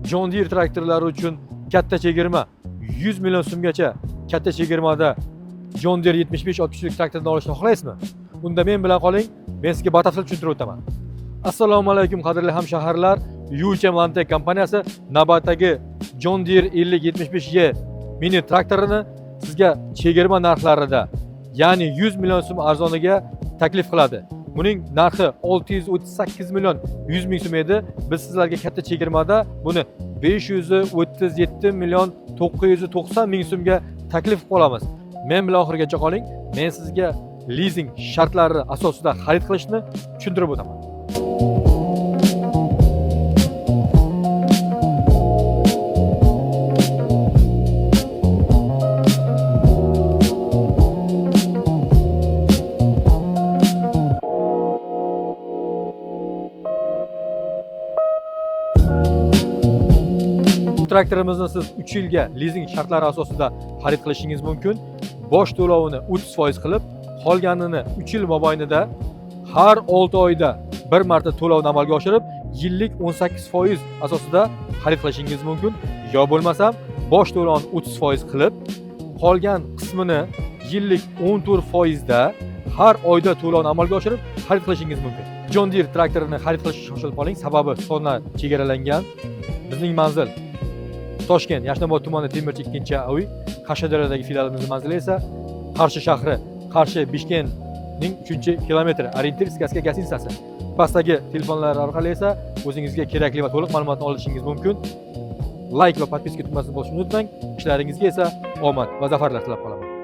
John Deere traktorlari uchun katta chegirma 100 million so'mgacha katta chegirmada John Deere 75 kishilik traktorni olishni xohlaysizmi? Unda men bilan qoling, men sizga batafsil tushuntirib o'taman. Assalomu alaykum qadrli hamshaharlar. Yuche Mantec kompaniyasi navbatdagi John Deere 5075Y mini traktorini sizga chegirma narxlarida, ya'ni 100 million so'm arzoniga taklif qiladi. Buning narxi 638 million 100 ming so'm edi. Biz sizlarga katta chegirmada buni 537 million 990 ming so'mga taklif qilamiz. Men bilan oxirigacha qoling. Men sizga leasing shartlari asosida xarid qilishni tushuntirib o'taman. Traktorimizni siz 3 yilga leasing shartlari asosida xarid qilishingiz mumkin. Bosh to'lovini 30% qilib, qolganini 3 yil mobaynida har 6 oyda bir marta to'lovni amalga oshirib, yillik 18% asosida xarid qilishingiz mumkin. Yo bo'lmasam, bosh to'lovni 30% qilib, qolgan qismini yillik 14% da har oyda to'lovni amalga oshirib xarid qilishingiz mumkin. John Deere traktorini xarid qilishga shoshilib qoling, sababi soni chegaralangan. Bizning manzil Toshkent, Yashnobod tumani Temirchi 2-uy, Qashqadaryodagi filialimizning manzili esa Qarshi shahri, Qarshi-Bishkentning 3-kilometri, orientirskaya gastitsasi. Pastdagi telefonlar orqali esa o'zingizga kerakli va to'liq ma'lumotni olishingiz mumkin. Like va podpiska tugmasini bosishni unutmang. Ishlaringizga esa omad va zafarlar tilab qolaman.